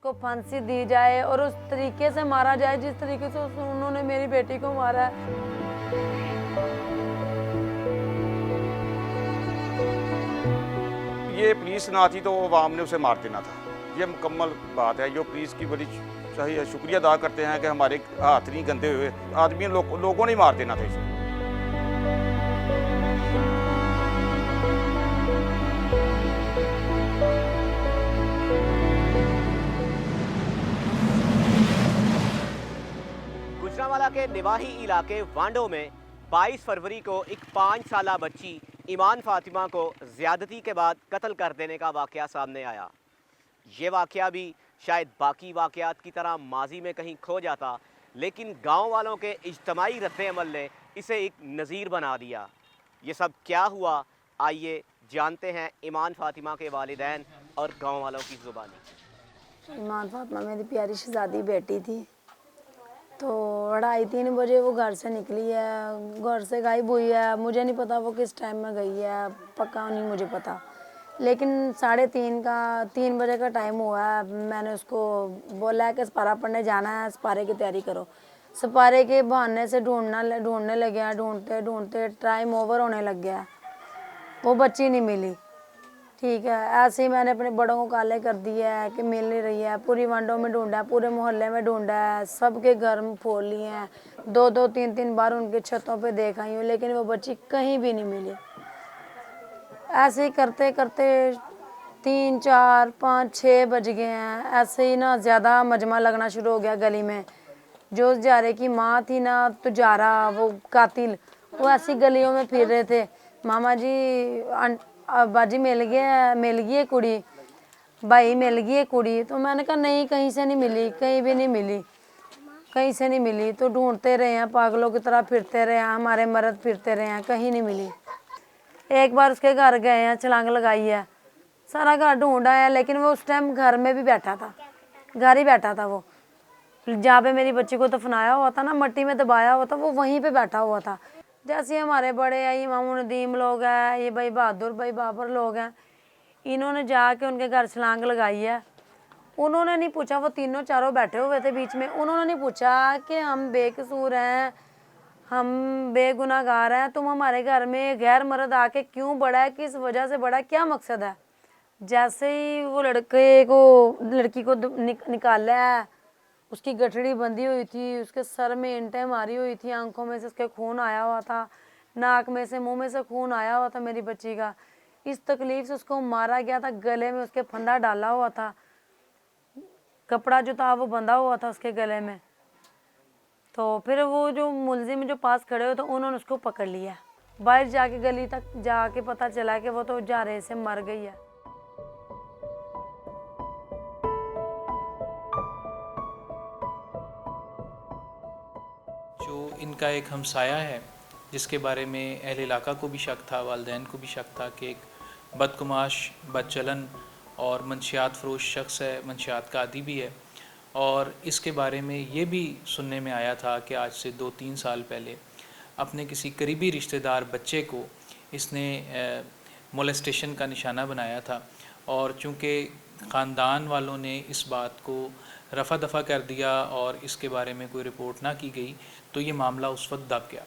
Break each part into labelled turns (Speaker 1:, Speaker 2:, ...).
Speaker 1: उसको फांसी दी जाए और उस तरीके से मारा जाए जिस तरीके से उन्होंने मेरी बेटी को मारा है।
Speaker 2: ये पुलिस ना आती तो आवाम ने उसे मार देना था। ये मुकम्मल बात है। जो पुलिस की बड़ी सही है, शुक्रिया अदा करते हैं कि हमारे हाथ नहीं गंदे हुए, आदमी लोगों ने मार देना था इसे।
Speaker 3: गुजरांवाला के निवाही इलाके वांडो में 22 फरवरी को एक 5 साला बच्ची ईमान फातिमा को ज़्यादती के बाद कत्ल कर देने का वाक़या सामने आया। ये वाक़या भी शायद बाकी वाक़यात की तरह माजी में कहीं खो जाता, लेकिन गांव वालों के इज्तमाई रद्द-ए-अमल ने इसे एक नज़ीर बना दिया। ये सब क्या हुआ, आइए जानते हैं ईमान फातिमा के वालिदैन और गांव वालों की ज़ुबानी।
Speaker 1: ईमान फातिमा मेरी प्यारी शहज़ादी बेटी थी। तो 2:30-3 बजे वो घर से निकली है, घर से गायब हुई है। मुझे नहीं पता वो किस टाइम में गई है, पक्का नहीं मुझे पता। लेकिन 3:30 बजे का टाइम हुआ है। मैंने उसको बोला है कि सपारा पढ़ने जाना है, सपारे की तैयारी करो। सपारे के बहाने से ढूंढने लगे हैं। ढूंढते ढूंढते टाइम ओवर होने लग गया। वो बच्ची नहीं मिली। ठीक है, ऐसे ही मैंने अपने बड़ों को काले कर दिया है कि मिल नहीं रही है। पूरी वांडो में ढूंढा है, पूरे मोहल्ले में ढूंढा है, सबके घर में फोड़ लिए हैं। 2-2, 3-3 बार उनके छतों पे देख आई हूँ, लेकिन वो बच्ची कहीं भी नहीं मिली। ऐसे ही करते करते 3, 4, 5, 6 बज गए हैं। ऐसे ही ना ज़्यादा मजमा लगना शुरू हो गया गली में। जो जारे की माँ थी ना, तुजारा वो कातिल, वो ऐसी गलियों में फिर रहे थे। मामा जी बाजी मिल गई है कुड़ी, भाई मिल गई है कुड़ी। तो मैंने कहा नहीं, कहीं से नहीं मिली, कहीं भी नहीं मिली, कहीं से नहीं मिली। तो ढूंढते रहे हैं, पागलों की तरह फिरते रहे हैं, हमारे मर्द फिरते रहे हैं, कहीं नहीं मिली। एक बार उसके घर गए हैं, छलांग लगाई है, सारा घर ढूंढा है, लेकिन वो उस टाइम घर में भी बैठा था, घर ही बैठा था। वो जहाँ पे मेरी बच्ची को दफनाया हुआ था ना, मट्टी में दबाया हुआ था, वो वहीं पे बैठा हुआ था। जैसे हमारे बड़े हैं, इमाम नदीम लोग हैं, ये भाई बहादुर भाई बाबर लोग हैं, इन्होंने जाके उनके घर छलांग लगाई है। उन्होंने नहीं पूछा, वो तीनों चारों बैठे हुए थे बीच में, उन्होंने नहीं पूछा कि हम बेकसूर हैं, हम बेगुनाहगार हैं, तुम हमारे घर में गैर मर्द आके क्यों बड़ा है, किस वजह से बड़ा है, क्या मकसद है। जैसे ही वो लड़की को निकाला है, उसकी गठड़ी बंधी हुई थी, उसके सर में ईंटें मारी हुई थी, आंखों में से उसके खून आया हुआ था, नाक में से मुंह में से खून आया हुआ था मेरी बच्ची का। इस तकलीफ से उसको मारा गया था, गले में उसके फंदा डाला हुआ था, कपड़ा जो था वो बंधा हुआ था उसके गले में। तो फिर वो जो मुलजिम जो पास खड़े हुए थे, उन्होंने उसको पकड़ लिया। बाहर जाके गली तक जाके पता चला कि वो तो जारे से मर गई है।
Speaker 4: जो इनका एक हमसाया है, जिसके बारे में अहले इलाका को भी शक था, वालिदैन को भी शक था कि एक बदकुमाश, बदचलन और मंशियात फ़रोश शख्स है, मंशियात का आदी भी है। और इसके बारे में ये भी सुनने में आया था कि आज से 2-3 साल पहले अपने किसी करीबी रिश्तेदार बच्चे को इसने मोलेस्टेशन का निशाना बनाया था। और चूँकि ख़ानदान वालों ने इस बात को रफ़ा दफ़ा कर दिया और इसके बारे में कोई रिपोर्ट ना की गई, तो ये मामला उस वक्त दब गया।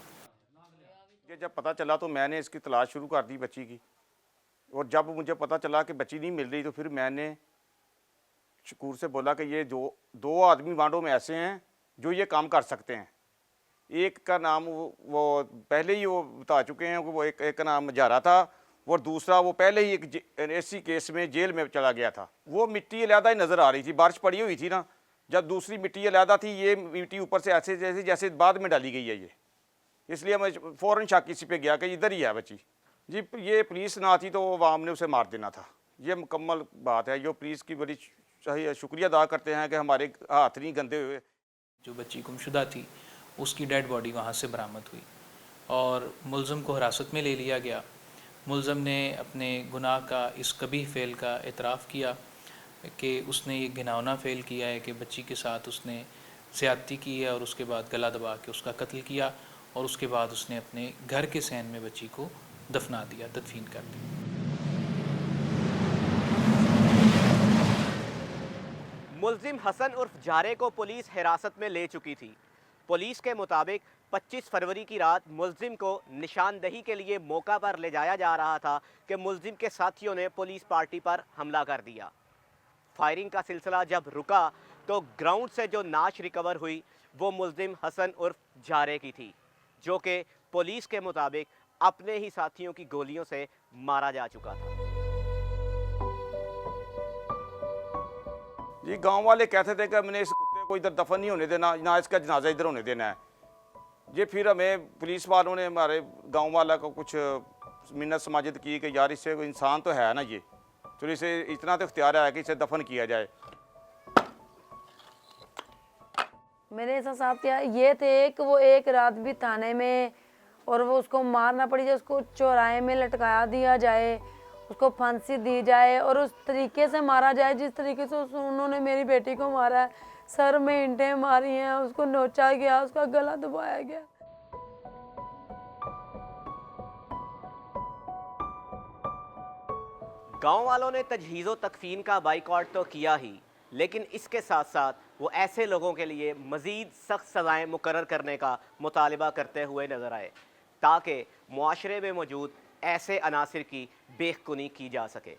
Speaker 2: ये जब पता चला तो मैंने इसकी तलाश शुरू कर दी बच्ची की। और जब मुझे पता चला कि बच्ची नहीं मिल रही, तो फिर मैंने शकूर से बोला कि ये जो 2 आदमी वांडो में ऐसे हैं जो ये काम कर सकते हैं। एक का नाम वो पहले ही वो बता चुके हैं कि वो एक का नाम जारा था, और दूसरा वो पहले ही एक ऐसी केस में जेल में चला गया था। वो मिट्टी अलहदा ही नज़र आ रही थी, बारिश पड़ी हुई थी ना, जब दूसरी मिट्टी अलहदा थी, ये मिट्टी ऊपर से ऐसे जैसे बाद में डाली गई है ये। इसलिए मैं फ़ौरन शक इसी पे गया कि इधर ही है बच्ची। जी, ये पुलिस ना आती तो आवाम ने उसे मार देना था। ये मुकम्मल बात है। जो पुलिस की बड़ी सही है, शुक्रिया अदा करते हैं कि हमारे हाथ नहीं गंदे हुए।
Speaker 4: जो बच्ची गुमशुदा थी, उसकी डेड बॉडी वहाँ से बरामद हुई और मुलज़िम को हिरासत में ले लिया गया। मुलज़िम ने अपने गुनाह का, इस कबीह फ़ेल का एतराफ़ किया कि उसने ये घिनौना फ़ेल किया है कि बच्ची के साथ उसने ज़्यादती की है और उसके बाद गला दबा के उसका कत्ल किया, और उसके बाद उसने अपने घर के सहन में बच्ची को दफना दिया, तदफीन कर दी।
Speaker 3: मुलजिम हसन उर्फ जारे को पुलिस हिरासत में ले चुकी थी। पुलिस के मुताबिक 25 फरवरी की रात मुलजिम को निशानदही के लिए मौका पर ले जाया जा रहा था कि मुलजिम के साथियों ने पुलिस पार्टी पर हमला कर दिया। फायरिंग का सिलसिला जब रुका तो ग्राउंड से जो नाश रिकवर हुई वो मुलजिम हसन उर्फ जारे की थी, जो कि पुलिस के मुताबिक अपने ही साथियों की गोलियों से मारा जा चुका था।
Speaker 2: जी गांव वाले कहते थे कि हमने इस कुत्ते को इधर दफन नहीं होने देना, ना इसका जनाजा इधर होने देना है। ये फिर हमें पुलिस वालों ने, हमारे गांव वाला को कुछ मिन्नत समाजित की कि यार इससे कोई इंसान तो है ना, ये चलो इसे इतना तो इख्तियार है कि इसे दफन किया जाए।
Speaker 1: मेरे साथ ये थे कि वो एक रात भी थाने में, और वो उसको मारना पड़ी जाए, उसको चौराहे में लटकाया दिया जाए, उसको फांसी दी जाए और उस तरीके से मारा जाए जिस तरीके से उन्होंने मेरी बेटी को मारा है। सर में ईंटें मारी हैं, उसको नोचा गया, उसका गला दबाया गया।
Speaker 3: गांव वालों ने तजहीज़ो तकफीन का बाइकआउट तो किया ही, लेकिन इसके साथ साथ वो ऐसे लोगों के लिए मज़ीद सख्त सज़ाएँ मुकर्रर करने का मुतालिबा करते हुए नज़र आए ताकि मुआशरे में मौजूद ऐसे अनासिर की बेखुनी की जा सके।